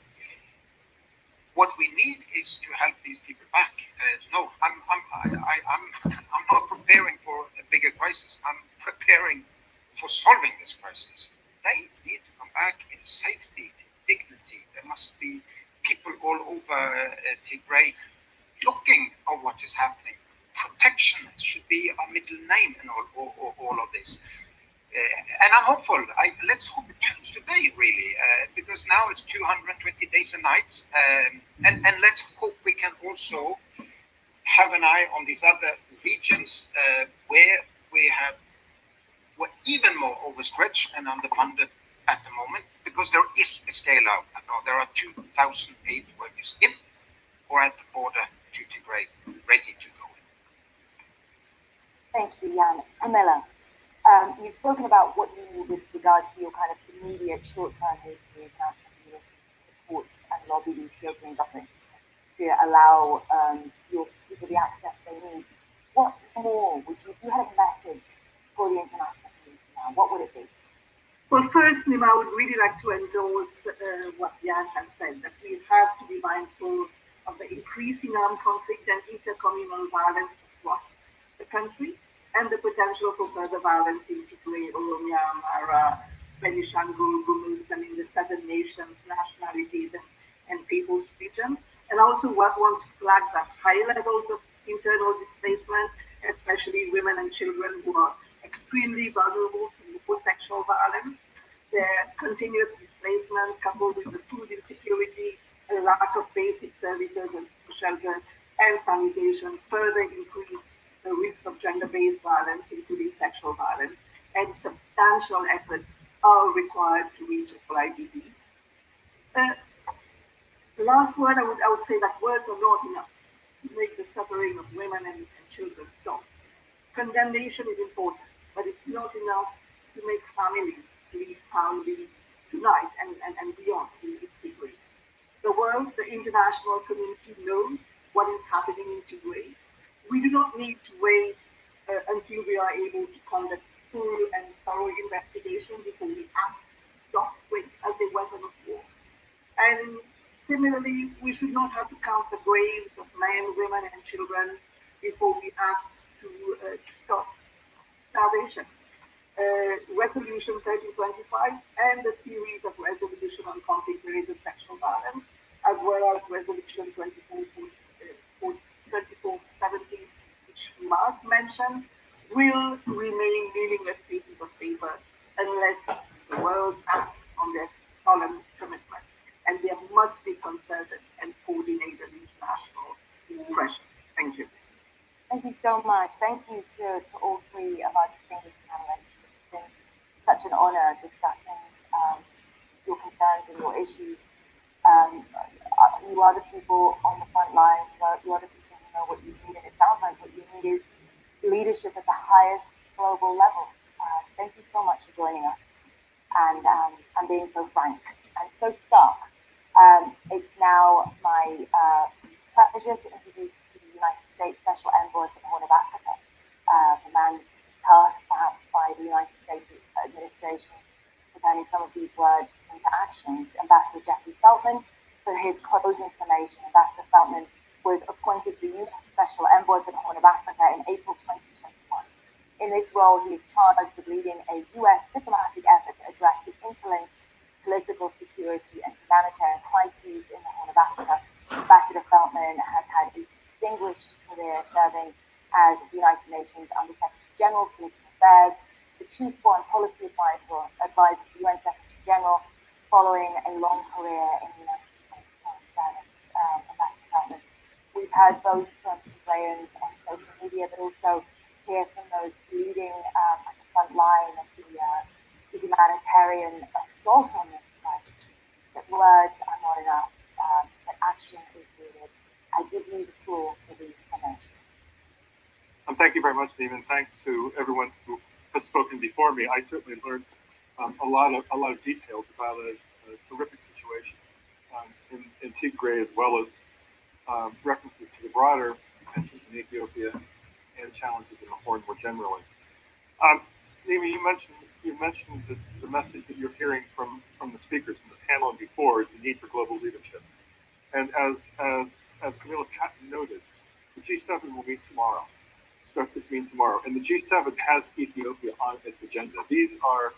What we need is to help these people back. No, I'm not preparing for a bigger crisis. I'm preparing for solving this crisis. They need to come back in safety, in dignity. There must be people all over Tigray looking at what is happening. Protection should be a middle name in all of this. And I'm hopeful. Let's hope it turns today, really, because now it's 220 days and nights. And let's hope we can also have an eye on these other regions where we're even more overstretched and underfunded at the moment, because there is a scale out. There are 2,000 aid workers in or at the border to Tigray, ready to go in. Thank you, Jan. Camilla, you've spoken about what you need with regards to your kind of immediate short-term needs for the international community to support and lobby the Ethiopian government to allow your people the access they need. What more would you, if you had a message for the international community now, what would it be? Well, first, Nima, I would really like to endorse what Jan has said, that we have to be mindful of the increasing armed conflict and intercommunal violence across the country, and the potential for further violence in Tigray, Oromia, Amhara, Benishangul, Gumuz, and in the southern nations, nationalities, and peoples region. And also want to flag that high levels of internal displacement, especially women and children who are extremely vulnerable to more sexual violence. Their continuous displacement coupled with the food insecurity and lack of basic services and shelter and sanitation further increase the risk of gender-based violence, including sexual violence, and substantial efforts are required to reach FLIDDs. The last word, I would say that words are not enough to make the suffering of women and children stop. Condemnation is important, but it's not enough to make families sleep soundly tonight and beyond in this degree. The world, the international community knows what is happening in Tigray. We do not need to wait until we are able to conduct full and thorough investigation before we act, stop, wait as a weapon of war. And similarly, we should not have to count the graves of men, women, and children before we act to stop starvation. Resolution 1325 and the series of resolution on conflict-related sexual violence, as well as Resolution 2417, which Mark mentioned, will remain meaningless pieces of paper unless the world acts on their solemn commitment. And there must be concerted and coordinated international pressure. Thank you. Thank you so much. Thank you to all three of our distinguished panelists. It's been such an honor discussing your concerns and your issues. You are the people on the front lines. You are the people who know what you need, and it sounds like what you need is leadership at the highest global level. Thank you so much for joining us and being so frank and so stark. It's now my pleasure to introduce the United States Special Envoy for the Horn of Africa, the man tasked perhaps by the United States administration for turning some of these words into actions, Ambassador Jeffrey Feltman. For his closing summation, Ambassador Feltman was appointed the U.S. Special Envoy for the Horn of Africa in April 2021. In this role, he is charged with leading a U.S. diplomatic effort to address the interlinked political, security, and humanitarian crises in the Horn of Africa. Ambassador Feltman has had a distinguished career serving as the United Nations Under-Secretary General for Political Affairs, the Chief Foreign Policy Advisor to the UN Secretary General, following a long career in the United States Service. Ambassador Feltman, we've heard both from Tigrayans on social media, but also hear from those leading at the front line of the humanitarian assault on this crisis, that words are not enough, that action is needed. I give you the floor for the explanation. Thank you very much, Steve, and thanks to everyone who has spoken before me. I certainly learned a lot of details about a terrific situation in Tigray, as well as references to the broader tensions in Ethiopia and challenges in the Horn more generally. Amy, you mentioned the message that you're hearing from the speakers from the panel and before is the need for global leadership. And as Camilla Catton noted, the G7 will meet tomorrow. Starts this meeting tomorrow, and the G7 has Ethiopia on its agenda. These are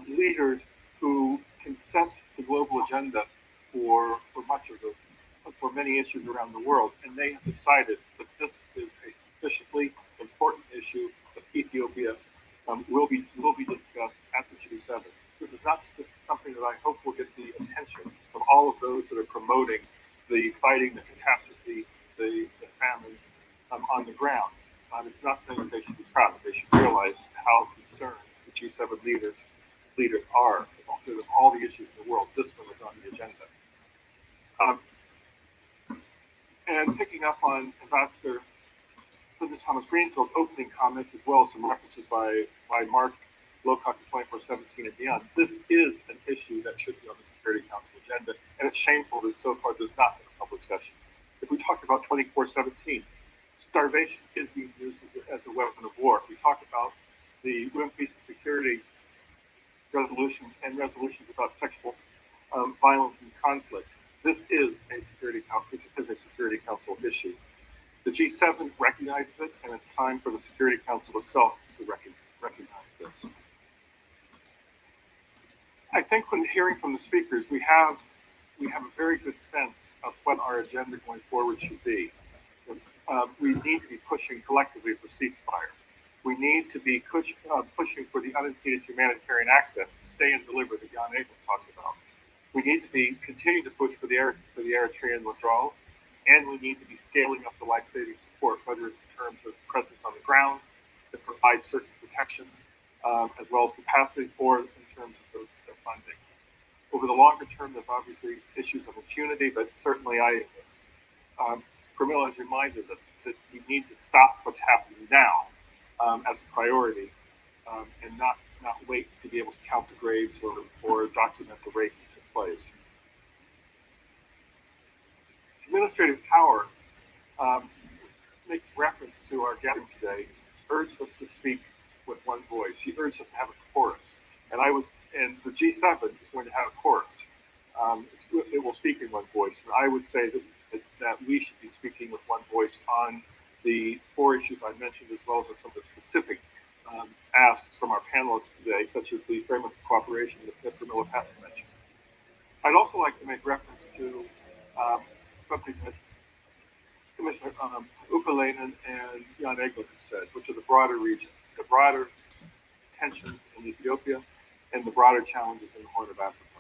leaders who can set the global agenda for many issues around the world, and they have decided that this is a sufficiently important issue that Ethiopia will be discussed at the G7. This is something that I hope will get the attention of all of those that are promoting the fighting, the catastrophe, the famine on the ground. It's not something that they should be proud of. They should realize how concerned the G7 leaders are of all the issues in the world. This one is on the agenda. And picking up on Ambassador Linda Thomas Greenfield's opening comments, as well as some references by Mark Lowcock to 2417 and beyond, this is an issue that should be on the Security Council agenda, and it's shameful that so far there's not been a public session. If we talk about 2417, starvation is being used as a weapon of war. We talk about the UN Peace and Security resolutions and resolutions about sexual violence and conflict. This is a Security Council issue. The G7 recognizes it, and it's time for the Security Council itself to recognize this. I think when hearing from the speakers, we have we have a very good sense of what our agenda going forward should be. We need to be pushing collectively for ceasefire. We need to be pushing for the unimpeded humanitarian access to stay and deliver that Jan Eglin talked about. We need to be continuing to push for the Eritrean withdrawal, and we need to be scaling up the life-saving support, whether it's in terms of presence on the ground that provides certain protection, as well as capacity, or in terms of the funding. Over the longer term, there's obviously issues of impunity, but certainly Pramila has reminded us that we need to stop what's happening now as a priority, and not wait to be able to count the graves or document the rape that took place. Administrative power, making reference to our gathering today, urged us to speak with one voice. She urged us to have a chorus, and the G7 is going to have a chorus. It will speak in one voice, and I would say that we should be speaking with one voice on the 4 issues I mentioned, as well as some of the specific asks from our panelists today, such as the framework of cooperation that Pramila Patten mentioned. I'd also like to make reference to something that Commissioner Ukalainen and Jan Eglin said, which are the broader region, the broader tensions in Ethiopia, and the broader challenges in the Horn of Africa.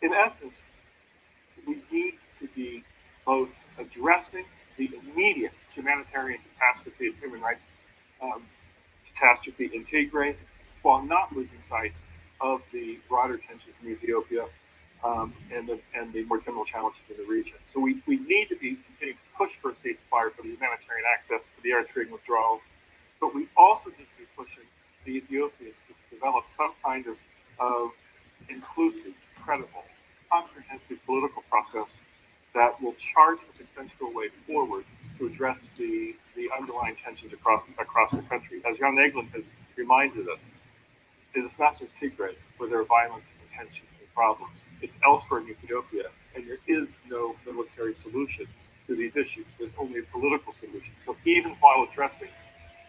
In essence, we need to be both addressing the immediate humanitarian catastrophe and human rights catastrophe in Tigray, while not losing sight of the broader tensions in Ethiopia and the more general challenges in the region. So we need to be continuing to push for a ceasefire, for the humanitarian access, for the Eritrean withdrawal, but we also need to be pushing the Ethiopians to develop some kind of inclusive, credible, comprehensive political process that will chart a consensual way forward to address the underlying tensions across the country. As Jan Eglin has reminded us, it is not just Tigray where there are violence and tensions and problems. It's elsewhere in Ethiopia, and there is no military solution to these issues. There's only a political solution. So even while addressing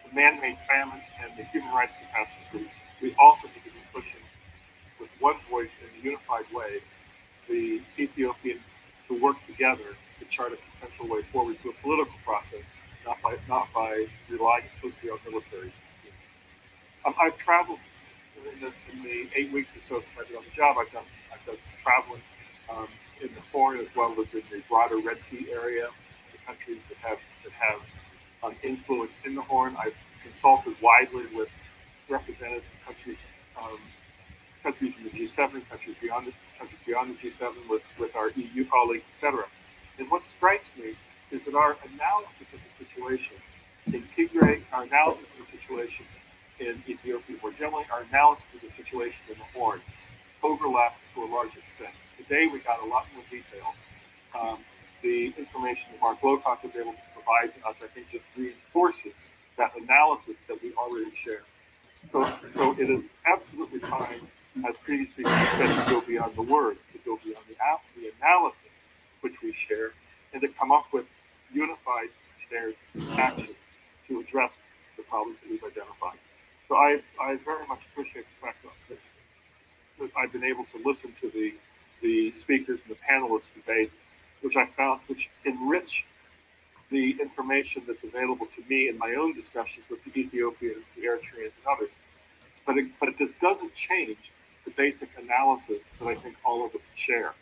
the man-made famine and the human rights catastrophe, we also need to be pushing with one voice in a unified way the Ethiopians to work together to chart a consensual way forward to a political process, not by relying exclusively on military schemes. I've traveled in the 8 weeks or so since I've been on the job. I've done traveling in the Horn as well as in the broader Red Sea area, the countries that have influence in the Horn. I've consulted widely with representatives from countries in the G7, countries beyond the G7, with our EU colleagues, etc. And what strikes me is that our analysis of the situation in Tigray, our analysis of the situation in Ethiopia more generally, our analysis of the situation in the Horn overlaps to a large extent. Today we got a lot more detail. The information that Mark Lowcock was able to provide to us, I think, just reinforces that analysis that we already share. So it is absolutely time, as previously said, to go beyond the words, to go beyond the analysis which we share, and to come up with unified shared action to address the problems that we've identified. So I very much appreciate the fact that I've been able to listen to the speakers and the panelists debate, which enrich the information that's available to me in my own discussions with the Ethiopians, the Eritreans, and others. But this doesn't change the basic analysis that I think all of us share.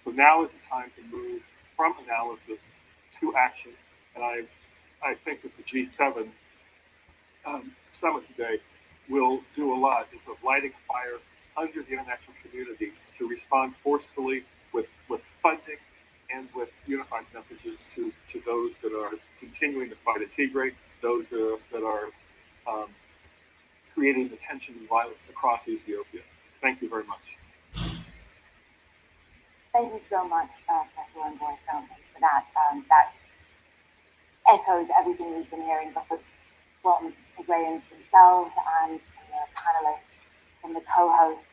So now is the time to move from analysis to action, and I think that the G7 summit today will do a lot in sort of lighting a fire under the international community to respond forcefully with funding and with unified messages to those that are continuing to fight at Tigray, those that are creating the tension and violence across Ethiopia. Thank you very much. Thank you so much, Professor Envoy, for that. That echoes everything we've been hearing both from Tigrayans themselves and from the panelists, from the co-hosts.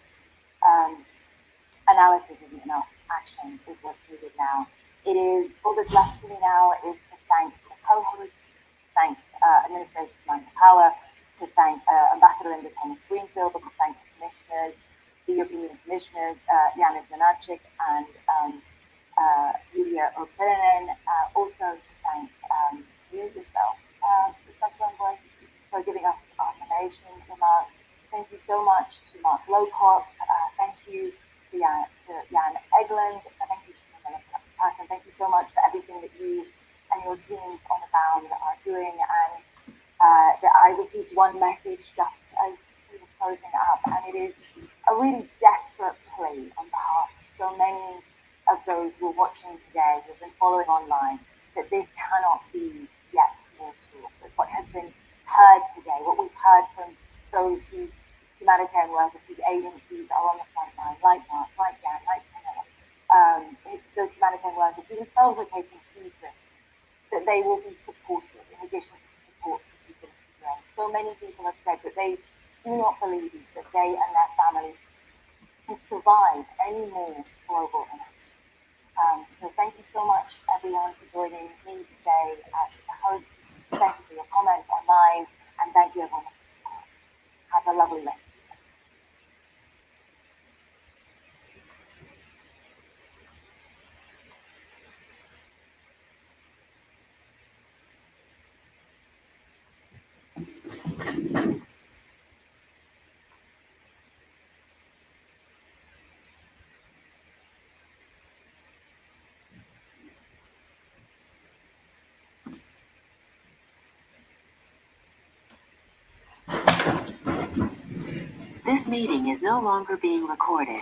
Analysis isn't enough. Action is what's needed now. It is all that's left for me now is to thank the co-hosts, to thank Administrator Samantha Power, to thank Ambassador Linda Thomas Greenfield, to thank the commissioners, the European Union Commissioners, Yanis Zanacek and Julia O'Brien, also to thank you yourself, the Special Envoy, for giving us information remarks. Thank you so much to Mark Lowcock. Thank you to Jan Egeland. Thank you to Melissa Patton. Thank you so much for everything that you and your teams on the ground are doing. And that I received one message just as we were closing up, and it is a really desperate plea on behalf of so many of those who are watching today, who have been following online, that this cannot be yet more true. That what has been heard today, what we've heard from those whose humanitarian workers, whose agencies are on the front line, like Mark, like Jan, like Camilla, those humanitarian workers who themselves are taking huge risks, that they will be supported in addition to support for people in Tigray. So many people have said that they do not believe that they and their families can survive any more global inaction. So thank you so much, everyone, for joining me today as the host. Thank you for your comments online, and thank you, everyone. Have a lovely rest. This meeting is no longer being recorded.